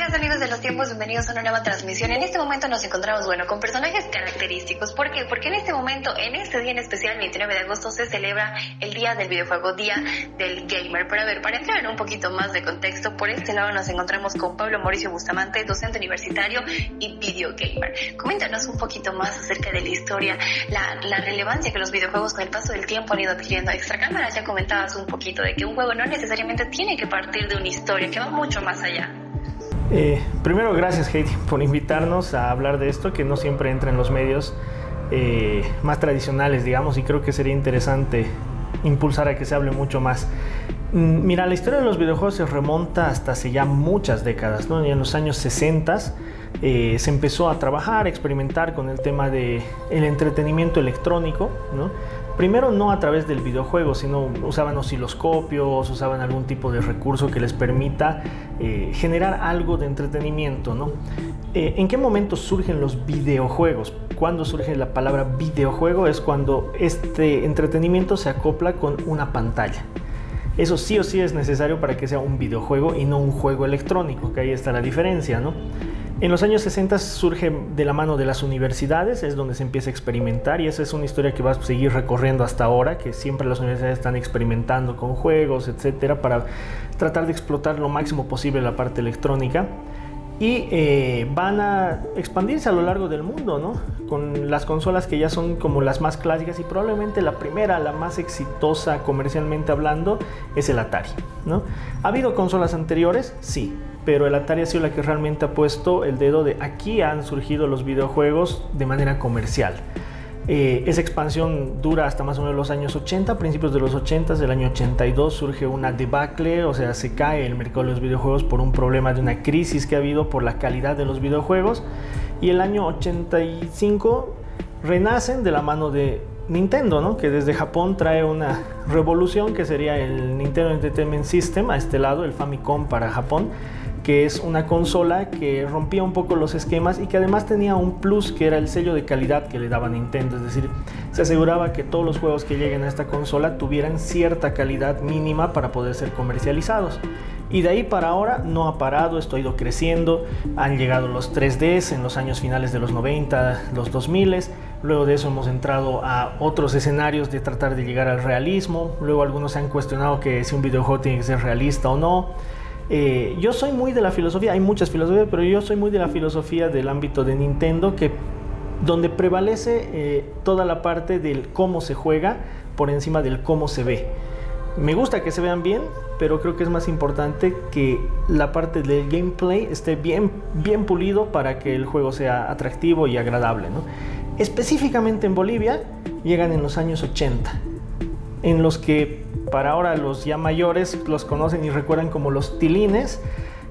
días, amigos de los tiempos, bienvenidos a una nueva transmisión. En este momento nos encontramos, con personajes característicos. ¿Por qué? Porque en este momento, en este día en especial, 29 de agosto, se celebra el Día del Videojuego, Día del Gamer. Pero a ver, para entrar en un poquito más de contexto, por este lado nos encontramos con Pablo Mauricio Bustamante, docente universitario y videogamer. Coméntanos un poquito más acerca de la historia, la relevancia que los videojuegos con el paso del tiempo han ido adquiriendo. Extra cámaras ya comentabas un poquito de que un juego no necesariamente tiene que partir de una historia, que va mucho más allá. Primero, gracias Heidi por invitarnos a hablar de esto, que no siempre entra en los medios más tradicionales, digamos, y creo que sería interesante impulsar a que se hable mucho más. Mira, la historia de los videojuegos se remonta hasta hace ya muchas décadas, ¿no? Y en los años 60 se empezó a trabajar, a experimentar con el tema del entretenimiento electrónico, ¿no? Primero no a través del videojuego, sino usaban osciloscopios, usaban algún tipo de recurso que les permita generar algo de entretenimiento, ¿no? ¿En qué momento surgen los videojuegos? Cuando surge la palabra videojuego es cuando este entretenimiento se acopla con una pantalla. Eso sí o sí es necesario para que sea un videojuego y no un juego electrónico, que ahí está la diferencia, ¿no? En los años 60 surge de la mano de las universidades, es donde se empieza a experimentar, y esa es una historia que va a seguir recorriendo hasta ahora, que siempre las universidades están experimentando con juegos, etcétera, para tratar de explotar lo máximo posible la parte electrónica. Y van a expandirse a lo largo del mundo, ¿no? Con las consolas que ya son como las más clásicas, y probablemente la primera, la más exitosa comercialmente hablando, es el Atari, ¿no? ¿Ha habido consolas anteriores? Sí, pero el Atari ha sido la que realmente ha puesto el dedo de aquí han surgido los videojuegos de manera comercial. Esa expansión dura hasta más o menos los años 80, principios de los 80, del año 82 surge una debacle, o sea, se cae el mercado de los videojuegos por un problema de una crisis que ha habido por la calidad de los videojuegos, y el año 85 renacen de la mano de Nintendo, ¿no? Que desde Japón trae una revolución que sería el Nintendo Entertainment System a este lado, el Famicom para Japón, que es una consola que rompía un poco los esquemas y que además tenía un plus, que era el sello de calidad que le daba Nintendo. Es decir, se aseguraba que todos los juegos que lleguen a esta consola tuvieran cierta calidad mínima para poder ser comercializados. Y de ahí para ahora no ha parado, esto ha ido creciendo. Han llegado los 3Ds en los años finales de los 90, los 2000. Luego de eso hemos entrado a otros escenarios de tratar de llegar al realismo. Luego algunos se han cuestionado que si un videojuego tiene que ser realista o no. Yo soy muy de la filosofía, hay muchas filosofías, pero yo soy muy de la filosofía del ámbito de Nintendo, donde prevalece toda la parte del cómo se juega por encima del cómo se ve. Me gusta que se vean bien, pero creo que es más importante que la parte del gameplay esté bien pulido para que el juego sea atractivo y agradable, ¿no? Específicamente en Bolivia llegan en los años 80, en los que para ahora los ya mayores los conocen y recuerdan como los tilines,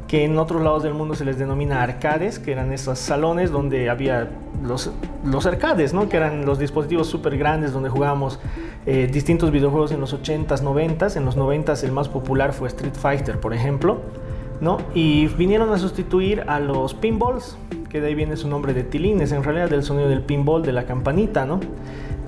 que en otros lados del mundo se les denomina arcades, que eran esos salones donde había los arcades, ¿no? Que eran los dispositivos súper grandes donde jugábamos distintos videojuegos en los 80s, 90s. En los 90s el más popular fue Street Fighter, por ejemplo, ¿no? Y vinieron a sustituir a los pinballs, que de ahí viene su nombre de tilines, en realidad del sonido del pinball, de la campanita, ¿no?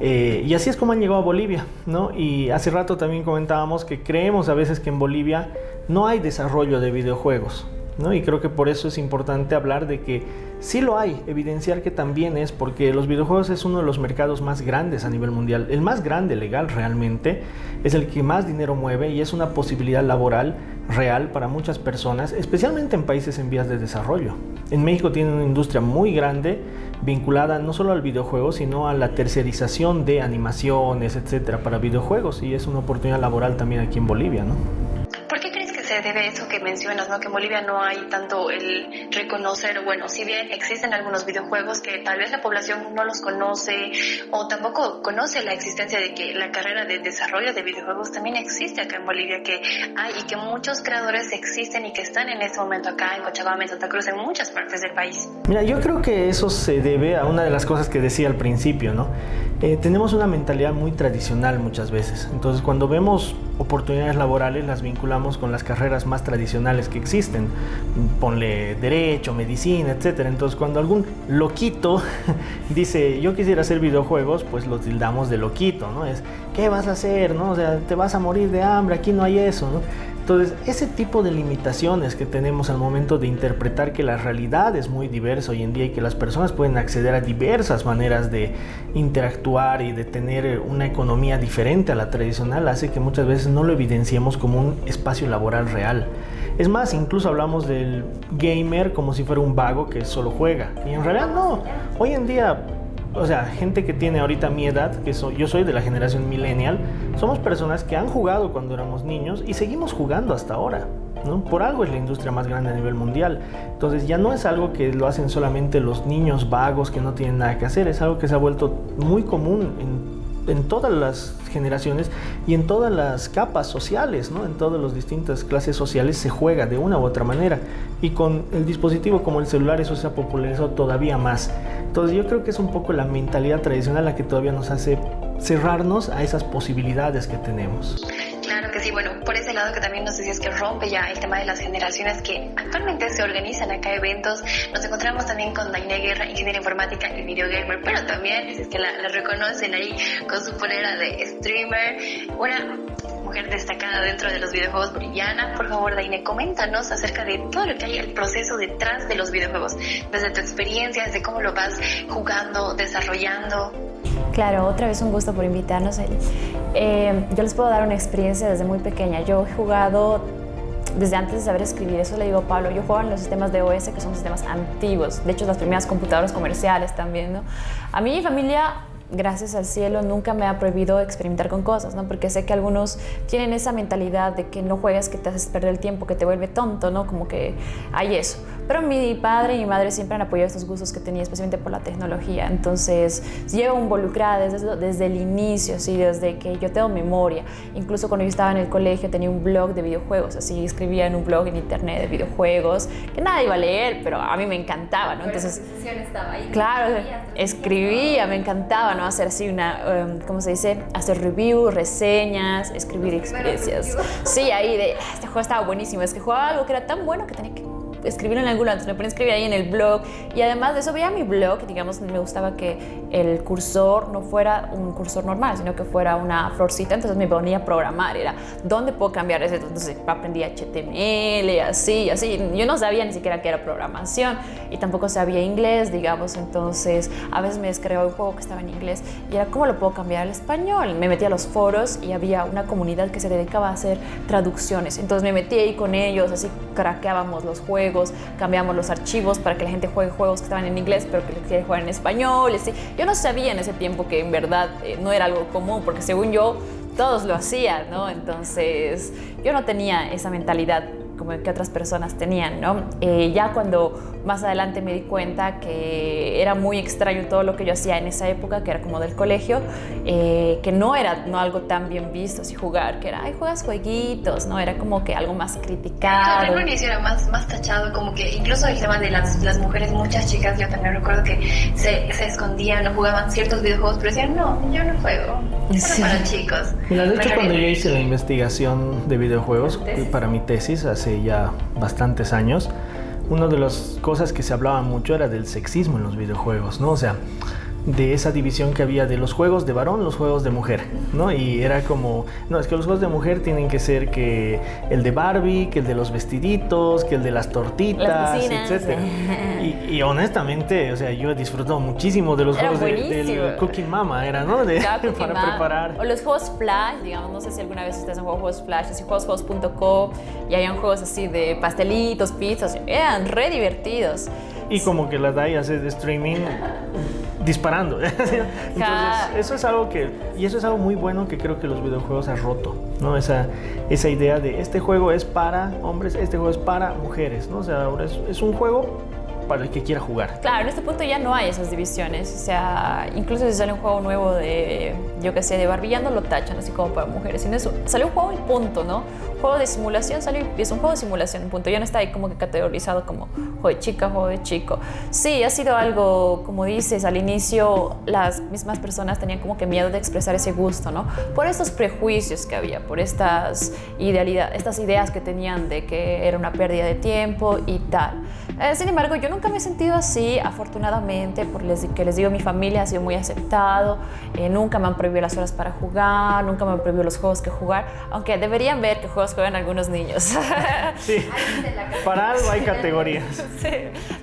Y así es como han llegado a Bolivia, ¿no? Y hace rato también comentábamos que creemos a veces que en Bolivia no hay desarrollo de videojuegos, ¿no? Y creo que por eso es importante hablar de que sí lo hay, evidenciar que también es, porque los videojuegos es uno de los mercados más grandes a nivel mundial, el más grande legal realmente, es el que más dinero mueve y es una posibilidad laboral real para muchas personas, especialmente en países en vías de desarrollo. En México tiene una industria muy grande vinculada no solo al videojuego, sino a la tercerización de animaciones, etcétera, para videojuegos, y es una oportunidad laboral también aquí en Bolivia, ¿no? ¿Por qué crees que se debe eso que mencionas, ¿no? Que en Bolivia no hay tanto el reconocer, si bien existen algunos videojuegos que tal vez la población no los conoce o tampoco conoce la existencia de que la carrera de desarrollo de videojuegos también existe acá en Bolivia, que hay y que muchos creadores existen y que están en este momento acá en Cochabamba, en Santa Cruz, en muchas partes del país? Mira, yo creo que eso se debe a una de las cosas que decía al principio, ¿no? Tenemos una mentalidad muy tradicional muchas veces, entonces cuando vemos oportunidades laborales las vinculamos con las carreras más tradicionales que existen, ponle derecho, medicina, etcétera. Entonces cuando algún loquito dice yo quisiera hacer videojuegos, pues lo tildamos de loquito, ¿no? Es, ¿qué vas a hacer? ¿No? O sea, te vas a morir de hambre, aquí no hay eso, ¿no? Entonces, ese tipo de limitaciones que tenemos al momento de interpretar que la realidad es muy diversa hoy en día y que las personas pueden acceder a diversas maneras de interactuar y de tener una economía diferente a la tradicional, hace que muchas veces no lo evidenciemos como un espacio laboral real. Es más, incluso hablamos del gamer como si fuera un vago que solo juega. Y en realidad no. Hoy en día, o sea, gente que tiene ahorita mi edad, yo soy de la generación millennial, somos personas que han jugado cuando éramos niños y seguimos jugando hasta ahora, ¿no? Por algo es la industria más grande a nivel mundial. Entonces ya no es algo que lo hacen solamente los niños vagos que no tienen nada que hacer, es algo que se ha vuelto muy común en todas las generaciones y en todas las capas sociales, ¿no? En todas las distintas clases sociales se juega de una u otra manera, y con el dispositivo como el celular eso se ha popularizado todavía más. Entonces yo creo que es un poco la mentalidad tradicional la que todavía nos hace cerrarnos a esas posibilidades que tenemos. Claro que sí, bueno, por ese lado que también nos decías que rompe ya el tema de las generaciones que actualmente se organizan acá eventos. Nos encontramos también con Dainé Guerra, ingeniera informática y videogamer, pero también, si es que la reconocen ahí con su polera de streamer, una mujer destacada dentro de los videojuegos boliviana. Por favor, Dainé, coméntanos acerca de todo lo que hay, el proceso detrás de los videojuegos, desde tu experiencia, desde cómo lo vas jugando, desarrollando. Claro, otra vez un gusto por invitarnos. Yo les puedo dar una experiencia desde muy pequeña. Yo he jugado desde antes de saber escribir, eso le digo a Pablo. Yo jugaba en los sistemas de OS, que son sistemas antiguos, de hecho las primeras computadoras comerciales también, ¿no? A mí y mi familia, gracias al cielo, nunca me ha prohibido experimentar con cosas, ¿no? Porque sé que algunos tienen esa mentalidad de que no juegas, que te haces perder el tiempo, que te vuelve tonto, ¿no? Como que hay eso. Pero mi padre y mi madre siempre han apoyado estos gustos que tenía, especialmente por la tecnología. Entonces, llevo involucrada desde el inicio, ¿sí? Desde que yo tengo memoria. Incluso cuando yo estaba en el colegio tenía un blog de videojuegos, así escribía en un blog en internet de videojuegos, que nadie iba a leer, pero a mí me encantaba, ¿no? Entonces, estaba ahí, claro, escribía, me encantaba, ¿no? Hacer así una, ¿cómo se dice? Hacer reviews, reseñas, escribir experiencias. Sí, ahí este juego estaba buenísimo. Es que jugaba algo que era tan bueno que tenía que escribirlo en algún lado, entonces me ponía a escribir ahí en el blog, y además de eso veía mi blog, digamos, me gustaba que el cursor no fuera un cursor normal, sino que fuera una florcita, entonces me ponía a programar, era, ¿dónde puedo cambiar eso? Entonces aprendí HTML, así, yo no sabía ni siquiera qué era programación, y tampoco sabía inglés, digamos, entonces a veces me descargaba un juego que estaba en inglés, y era, ¿cómo lo puedo cambiar al español? Me metí a los foros, y había una comunidad que se dedicaba a hacer traducciones, entonces me metí ahí con ellos, así craqueábamos los juegos, cambiamos los archivos para que la gente juegue juegos que estaban en inglés pero que quiere jugar en español, así. Yo no sabía en ese tiempo que en verdad no era algo común, porque según yo todos lo hacían, ¿no? Entonces yo no tenía esa mentalidad como que otras personas tenían, ¿no? Ya cuando más adelante me di cuenta que era muy extraño todo lo que yo hacía en esa época, que era como del colegio, que no era algo tan bien visto, así jugar, que era, ay, juegas jueguitos, ¿no? Era como que algo más criticado. Claro, en un inicio era más tachado, como que incluso el tema de las mujeres, muchas chicas, yo también recuerdo que se escondían, no jugaban ciertos videojuegos, pero decían, no, yo no juego, es para chicos. Mira, de hecho, cuando yo hice la investigación de videojuegos para mi tesis hace ya bastantes años, una de las cosas que se hablaba mucho era del sexismo en los videojuegos, ¿no? O sea, de esa división que había de los juegos de varón, los juegos de mujer, ¿no? Y era como, no, es que los juegos de mujer tienen que ser que el de Barbie, que el de los vestiditos, que el de las tortitas, etc. Y honestamente, o sea, yo he disfrutado muchísimo de los juegos del Cooking Mama, era, ¿no? Para preparar. O los juegos Flash, digamos, no sé si alguna vez ustedes han jugado juegos Flash, así juegos.com, y habían juegos así de pastelitos, pizzas, eran re divertidos. Y como que la DAI hace de streaming disparando. Entonces, eso es algo muy bueno que creo que los videojuegos han roto, ¿no? Esa idea de este juego es para hombres, este juego es para mujeres, ¿no? O sea, ahora es un juego para el que quiera jugar. Claro, en este punto ya no hay esas divisiones, o sea, incluso si sale un juego nuevo de, yo qué sé, de Barbie, ya no lo tachan así como para mujeres, sino eso, sale un juego y punto, ¿no? Juego de simulación sale y es un juego de simulación, punto, ya no está ahí como que categorizado como juego de chica, juego de chico. Sí, ha sido algo, como dices, al inicio las mismas personas tenían como que miedo de expresar ese gusto, ¿no? Por estos prejuicios que había, por estas ideas que tenían de que era una pérdida de tiempo y tal. Sin embargo, yo nunca me he sentido así, afortunadamente, que les digo, mi familia ha sido muy aceptado, nunca me han prohibido las horas para jugar, nunca me han prohibido los juegos que jugar, aunque deberían ver qué juegos juegan algunos niños. Sí, para algo hay categorías. Sí.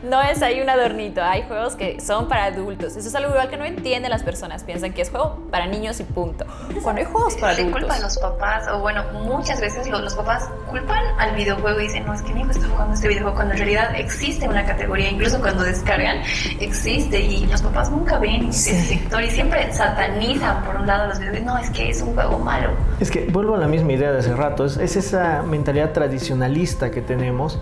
No es ahí un adornito, hay juegos que son para adultos. Eso es algo igual que no entienden las personas, piensan que es juego para niños y punto. Cuando hay juegos para adultos. Se culpan los papás, o bueno, muchas veces los papás culpan al videojuego y dicen, no, es que mi hijo está jugando este videojuego, cuando en realidad existe una categoría, incluso cuando descargan, existe, y los papás nunca ven ese sector y siempre satanizan por un lado los videojuegos. No, es que es un juego malo. Es que vuelvo a la misma idea de hace rato, es esa mentalidad tradicionalista que tenemos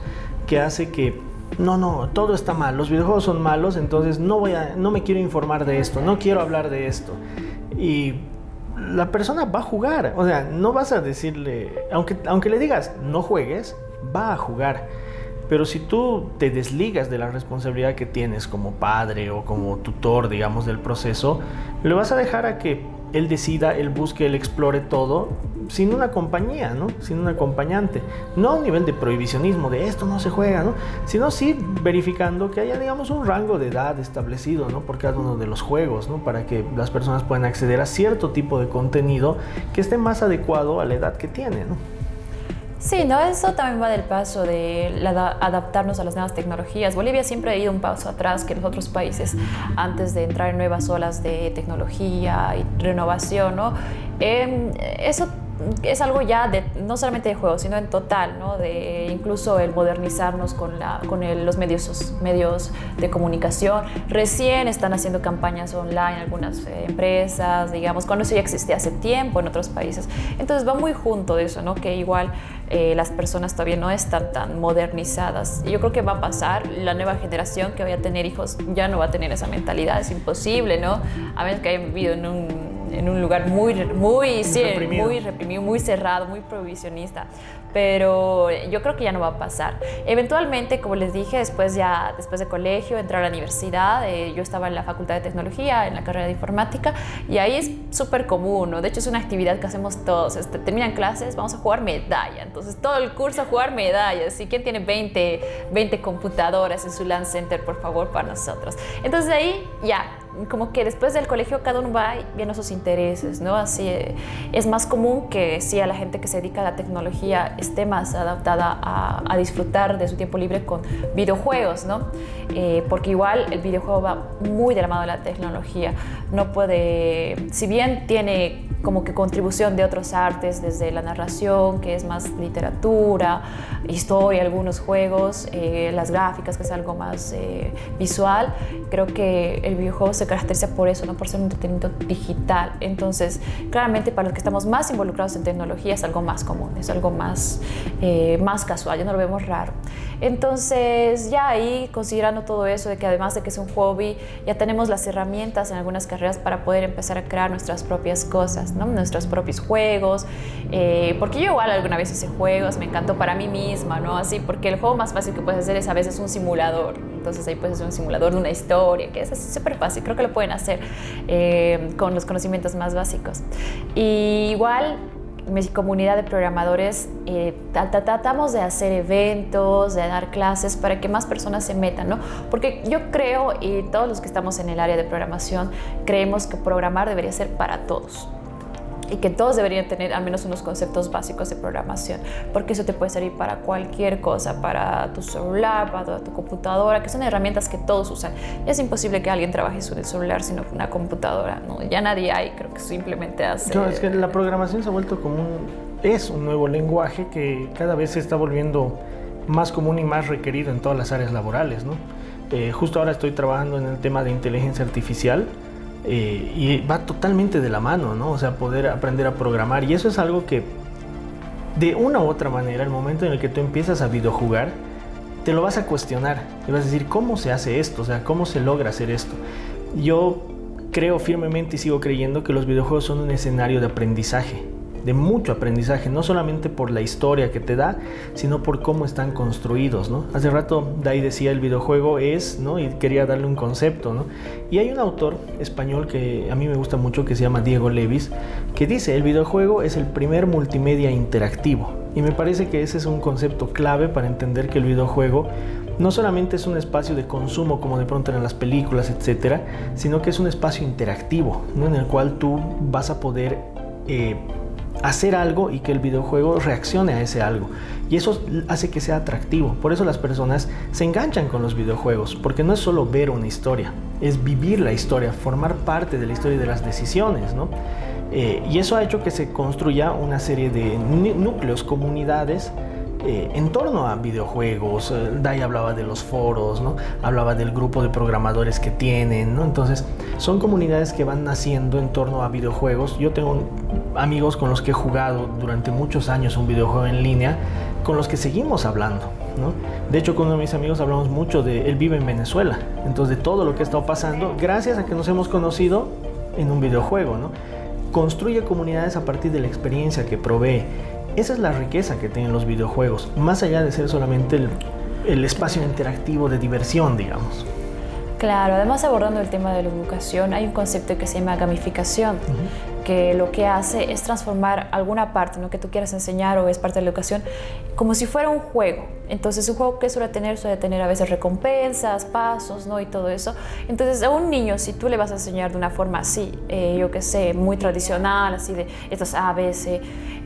que hace que no, todo está mal, los videojuegos son malos, entonces no me quiero informar de esto, no quiero hablar de esto. Y la persona va a jugar, o sea, no vas a decirle, aunque le digas no juegues, va a jugar. Pero si tú te desligas de la responsabilidad que tienes como padre o como tutor, digamos, del proceso, le vas a dejar a que él decida, él busque, él explore todo sin una compañía, ¿no? Sin un acompañante. No a un nivel de prohibicionismo, de esto no se juega, ¿no? Sino sí verificando que haya, digamos, un rango de edad establecido, ¿no? Por cada uno de los juegos, ¿no? Para que las personas puedan acceder a cierto tipo de contenido que esté más adecuado a la edad que tiene, ¿no? Sí, no, eso también va del paso de adaptarnos a las nuevas tecnologías. Bolivia siempre ha ido un paso atrás que los otros países antes de entrar en nuevas olas de tecnología y renovación, ¿no? Eso es algo ya no solamente de juegos, sino en total, ¿no? De incluso el modernizarnos con los medios de comunicación. Recién están haciendo campañas online algunas empresas, digamos, cuando eso ya existía hace tiempo en otros países. Entonces va muy junto de eso, ¿no? Que igual las personas todavía no están tan modernizadas. Y yo creo que va a pasar, la nueva generación que vaya a tener hijos ya no va a tener esa mentalidad, es imposible, ¿no? A menos que hayan vivido en un lugar muy reprimido, muy cerrado, muy prohibicionista. Pero yo creo que ya no va a pasar. Eventualmente, como les dije, después de colegio, entrar a la universidad. Yo estaba en la Facultad de Tecnología, en la carrera de Informática, y ahí es súper común, ¿no? De hecho, es una actividad que hacemos todos. Terminan clases, vamos a jugar medalla. Entonces, todo el curso a jugar medallas. ¿Y quién tiene 20 computadoras en su LAN center, por favor, para nosotros? Entonces, ahí ya, como que después del colegio cada uno va viendo sus intereses, ¿no? Así es más común que sí, a la gente que se dedica a la tecnología esté más adaptada a disfrutar de su tiempo libre con videojuegos, ¿no? Porque igual el videojuego va muy de la mano de la tecnología. No puede, si bien tiene como que contribución de otros artes, desde la narración, que es más literatura, historia, algunos juegos, las gráficas, que es algo más visual, creo que el videojuego se caracteriza por eso, ¿no? Por ser un entretenimiento digital. Entonces, claramente para los que estamos más involucrados en tecnología es algo más común, es algo más casual, ya no lo vemos raro. Entonces, ya ahí, considerando todo eso, de que además de que es un hobby, ya tenemos las herramientas en algunas carreras para poder empezar a crear nuestras propias cosas, ¿no? Nuestros propios juegos, porque yo igual alguna vez hice juegos, me encantó para mí misma, ¿no? Así, porque el juego más fácil que puedes hacer es a veces un simulador. Entonces ahí puedes hacer un simulador de una historia, que es así súper fácil, creo que lo pueden hacer con los conocimientos más básicos. Y igual, mi comunidad de programadores tratamos de hacer eventos, de dar clases para que más personas se metan, ¿no? Porque yo creo, y todos los que estamos en el área de programación, creemos que programar debería ser para todos. Y que todos deberían tener al menos unos conceptos básicos de programación, porque eso te puede servir para cualquier cosa, para tu celular, para tu computadora, que son herramientas que todos usan. Y es imposible que alguien trabaje en el celular sino con una computadora, ¿no? Ya nadie hay, creo que simplemente hace... No, es que la programación se ha vuelto como un nuevo lenguaje que cada vez se está volviendo más común y más requerido en todas las áreas laborales, ¿no? Justo ahora estoy trabajando en el tema de inteligencia artificial. Y va totalmente de la mano, ¿no? O sea, poder aprender a programar. Y eso es algo que, de una u otra manera, el momento en el que tú empiezas a videojugar, te lo vas a cuestionar. Y vas a decir, ¿cómo se hace esto? O sea, ¿cómo se logra hacer esto? Yo creo firmemente y sigo creyendo que los videojuegos son un escenario de aprendizaje, de mucho aprendizaje, no solamente por la historia que te da, sino por cómo están construidos, ¿no? Hace rato Dai decía el videojuego es, ¿no? Y quería darle un concepto, ¿no? Y hay un autor español que a mí me gusta mucho, que se llama Diego Levis, que dice, el videojuego es el primer multimedia interactivo. Y me parece que ese es un concepto clave para entender que el videojuego no solamente es un espacio de consumo como de pronto en las películas, etcétera, sino que es un espacio interactivo, ¿no? En el cual tú vas a poder hacer algo y que el videojuego reaccione a ese algo. Y eso hace que sea atractivo. Por eso las personas se enganchan con los videojuegos, porque no es solo ver una historia, es vivir la historia, formar parte de la historia y de las decisiones, ¿no? Y eso ha hecho que se construya una serie de núcleos, comunidades, en torno a videojuegos. Dai hablaba de los foros, ¿no? Hablaba del grupo de programadores que tienen, ¿no? Entonces son comunidades que van naciendo en torno a videojuegos. Yo tengo amigos con los que he jugado durante muchos años un videojuego en línea, con los que seguimos hablando, ¿no? De hecho, con uno de mis amigos hablamos mucho de él vive en Venezuela, entonces de todo lo que ha estado pasando gracias a que nos hemos conocido en un videojuego, ¿no? Construye comunidades a partir de la experiencia que provee. Esa es la riqueza que tienen los videojuegos, más allá de ser solamente el espacio interactivo de diversión, digamos. Claro, además abordando el tema de la educación, hay un concepto que se llama gamificación, que lo que hace es transformar alguna parte, ¿no?, que tú quieras enseñar o es parte de la educación, como si fuera un juego. Entonces, un juego que suele tener a veces recompensas, pasos, ¿no?, y todo eso. Entonces, a un niño, si tú le vas a enseñar de una forma así, yo qué sé, muy tradicional, así de estos A, B, C,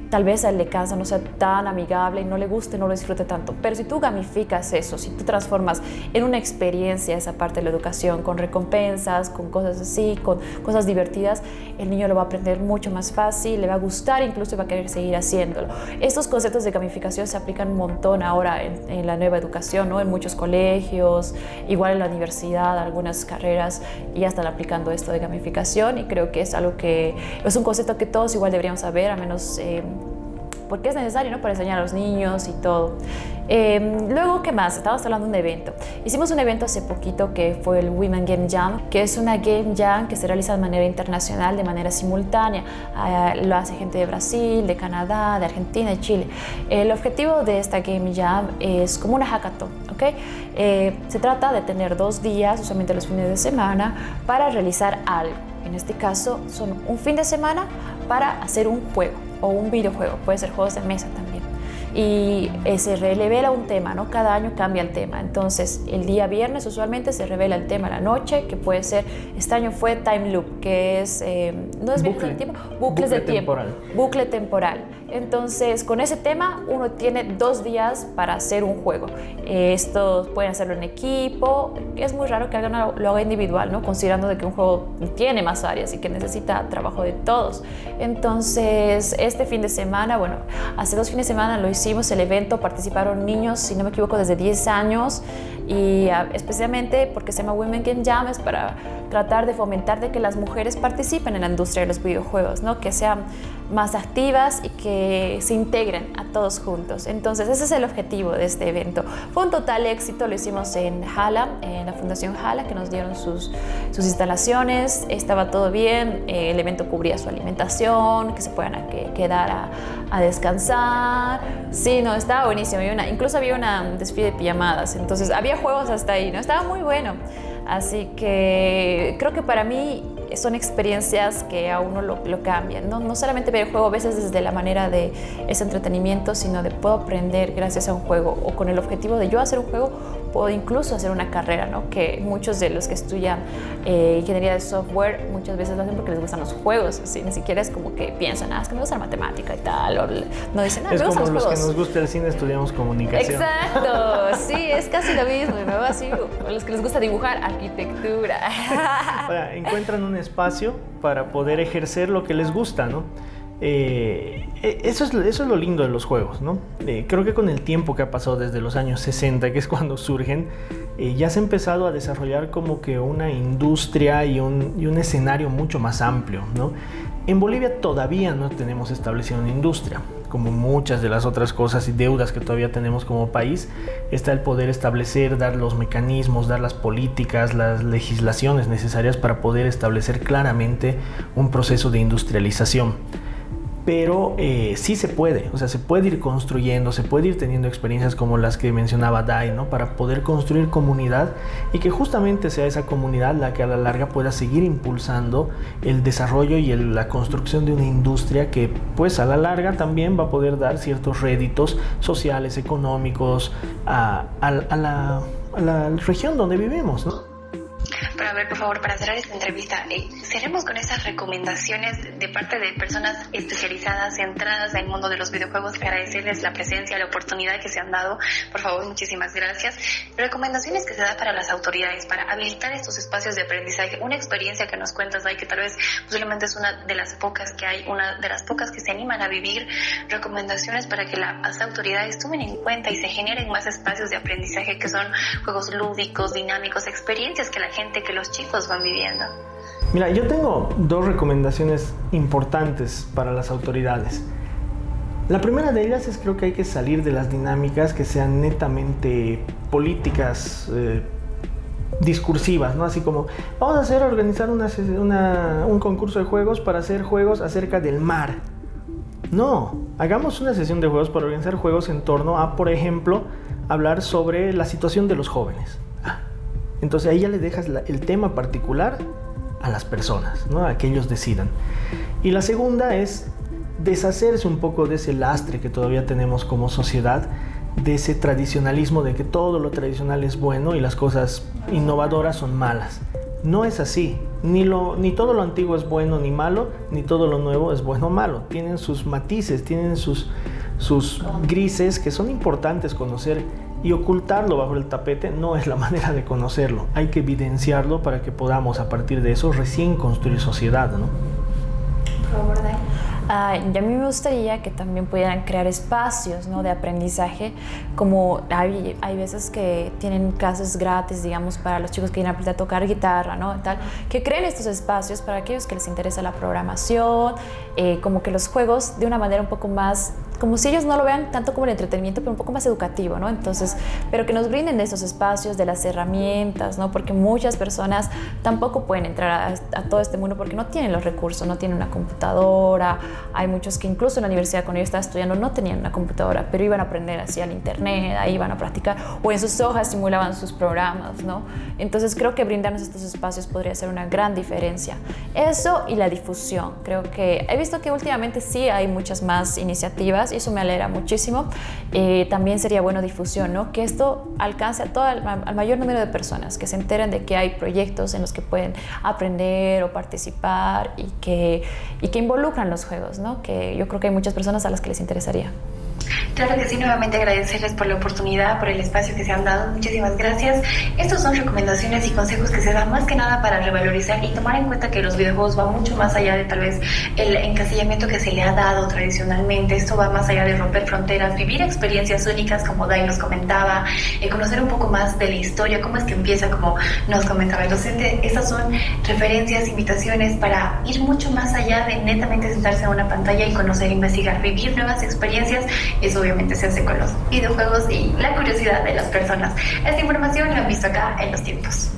tal vez a él le cansa, no sea tan amigable y no le guste, no lo disfrute tanto. Pero si tú gamificas eso, si tú transformas en una experiencia esa parte de la educación, con recompensas, con cosas así, con cosas divertidas, el niño lo va a aprender mucho más fácil, le va a gustar, incluso va a querer seguir haciéndolo. Estos conceptos de gamificación se aplican un montón ahora en la nueva educación, ¿no? En muchos colegios, igual en la universidad, algunas carreras ya están aplicando esto de gamificación, y creo que es algo que es un concepto que todos igual deberíamos saber, al menos porque es necesario, ¿no?, para enseñar a los niños y todo. Luego, ¿qué más? Estábamos hablando de un evento. Hicimos un evento hace poquito que fue el Women Game Jam, que es una Game Jam que se realiza de manera internacional, de manera simultánea. Lo hace gente de Brasil, de Canadá, de Argentina, de Chile. El objetivo de esta Game Jam es como una hackathon, ¿ok? Se trata de tener 2 días, usualmente los fines de semana, para realizar algo. En este caso, son un fin de semana para hacer un juego o un videojuego, puede ser juegos de mesa también. Y se revela un tema, ¿no? Cada año cambia el tema. Entonces, el día viernes usualmente se revela el tema, la noche, que puede ser, este año fue Time Loop, que es, no es viajes del tiempo, bucles de tiempo, bucle temporal. Entonces, con ese tema, uno tiene 2 días para hacer un juego. Esto pueden hacerlo en equipo, es muy raro que alguien lo haga individual, ¿no? Considerando de que un juego tiene más áreas y que necesita trabajo de todos. Entonces, este fin de semana, bueno, hace 2 fines de semana lo hicimos el evento, participaron niños, si no me equivoco, desde 10 años, y especialmente porque se llama Women Game Jam, es para tratar de fomentar de que las mujeres participen en la industria de los videojuegos, ¿no? Que sean más activas y que se integren a todos juntos. Entonces, ese es el objetivo de este evento. Fue un total éxito, lo hicimos en Hala, en la Fundación Hala, que nos dieron sus instalaciones, estaba todo bien, el evento cubría su alimentación, que se puedan quedar a descansar. Sí, no, estaba buenísimo. Incluso había una desfile de pijamadas, entonces había juegos hasta ahí, ¿no? Estaba muy bueno. Así que creo que para mí son experiencias que a uno lo cambian, ¿no? No solamente ver el juego a veces desde la manera de ese entretenimiento, sino de puedo aprender gracias a un juego, o con el objetivo de yo hacer un juego, puedo incluso hacer una carrera, ¿no? Que muchos de los que estudian ingeniería de software muchas veces lo hacen porque les gustan los juegos, ¿sí? Ni siquiera es como que piensan, es que me gusta la matemática y tal, o no dicen, me gustan los juegos. Es como los que nos gusta el cine estudiamos comunicación. Exacto, sí, es casi lo mismo, ¿no? Así, o los que les gusta dibujar, arquitectura. Ahora, encuentran un espacio para poder ejercer lo que les gusta, ¿no? Eso es lo lindo de los juegos, ¿no? Creo que con el tiempo que ha pasado desde los años 60, que es cuando surgen, ya se ha empezado a desarrollar como que una industria y un escenario mucho más amplio, ¿no? En Bolivia todavía no tenemos establecida una industria, como muchas de las otras cosas y deudas que todavía tenemos como país. Está el poder establecer, dar los mecanismos, dar las políticas, las legislaciones necesarias para poder establecer claramente un proceso de industrialización. pero sí se puede, o sea, se puede ir construyendo, se puede ir teniendo experiencias como las que mencionaba Dai, ¿no? Para poder construir comunidad y que justamente sea esa comunidad la que a la larga pueda seguir impulsando el desarrollo y la construcción de una industria que pues a la larga también va a poder dar ciertos réditos sociales, económicos a la región donde vivimos, ¿no? Pero a ver, por favor, para cerrar esta entrevista, cerremos con esas recomendaciones de parte de personas especializadas, centradas en el mundo de los videojuegos. Agradecerles la presencia, la oportunidad que se han dado. Por favor, muchísimas gracias. Recomendaciones que se da para las autoridades, para habilitar estos espacios de aprendizaje. Una experiencia que nos cuentas, Dai, que tal vez posiblemente es una de las pocas que hay, una de las pocas que se animan a vivir. Recomendaciones para que las autoridades tomen en cuenta y se generen más espacios de aprendizaje que son juegos lúdicos, dinámicos, experiencias que la gente, que los chicos van viviendo. Mira, yo tengo 2 recomendaciones importantes para las autoridades. La primera de ellas es creo que hay que salir de las dinámicas que sean netamente políticas, discursivas, ¿no? Así como vamos a organizar un concurso de juegos para hacer juegos acerca del mar. No, hagamos una sesión de juegos para organizar juegos en torno a, por ejemplo, hablar sobre la situación de los jóvenes. Entonces ahí ya le dejas el tema particular a las personas, ¿no? A que ellos decidan. Y la segunda es deshacerse un poco de ese lastre que todavía tenemos como sociedad, de ese tradicionalismo de que todo lo tradicional es bueno y las cosas innovadoras son malas. No es así. Ni todo lo antiguo es bueno ni malo, ni todo lo nuevo es bueno o malo. Tienen sus matices, tienen sus grises que son importantes conocer. Y ocultarlo bajo el tapete no es la manera de conocerlo. Hay que evidenciarlo para que podamos a partir de eso recién construir sociedad, ¿no? Por favor, Dai. Y a mí me gustaría que también pudieran crear espacios, ¿no?, de aprendizaje, como hay veces que tienen clases gratis, digamos, para los chicos que quieren aprender a tocar guitarra, ¿no?, tal, que creen estos espacios para aquellos que les interesa la programación, como que los juegos de una manera un poco más, como si ellos no lo vean tanto como el entretenimiento, pero un poco más educativo, ¿no? Entonces, pero que nos brinden de estos espacios, de las herramientas, ¿no? Porque muchas personas tampoco pueden entrar a todo este mundo porque no tienen los recursos, no tienen una computadora. Hay muchos que incluso en la universidad, cuando yo estaba estudiando, no tenían una computadora, pero iban a aprender así al internet, ahí iban a practicar, o en sus hojas simulaban sus programas, ¿no? Entonces creo que brindarnos estos espacios podría ser una gran diferencia. Eso y la difusión. Creo que he visto que últimamente sí hay muchas más iniciativas y eso me alegra muchísimo. También sería bueno difusión, ¿no? Que esto alcance al mayor número de personas, que se enteren de que hay proyectos en los que pueden aprender o participar y que involucran los juegos, ¿no? Que yo creo que hay muchas personas a las que les interesaría. Claro que sí, nuevamente agradecerles por la oportunidad, por el espacio que se han dado. Muchísimas gracias. Estos son recomendaciones y consejos que se dan más que nada para revalorizar y tomar en cuenta que los videojuegos van mucho más allá de tal vez el encasillamiento que se le ha dado tradicionalmente. Esto va más allá de romper fronteras, vivir experiencias únicas, como Dai nos comentaba, conocer un poco más de la historia, cómo es que empieza, como nos comentaba el docente. Estas son referencias, invitaciones para ir mucho más allá de netamente sentarse en una pantalla y conocer, investigar, vivir nuevas experiencias. Eso obviamente se hace con los videojuegos y la curiosidad de las personas. Esta información la han visto acá en Los Tiempos.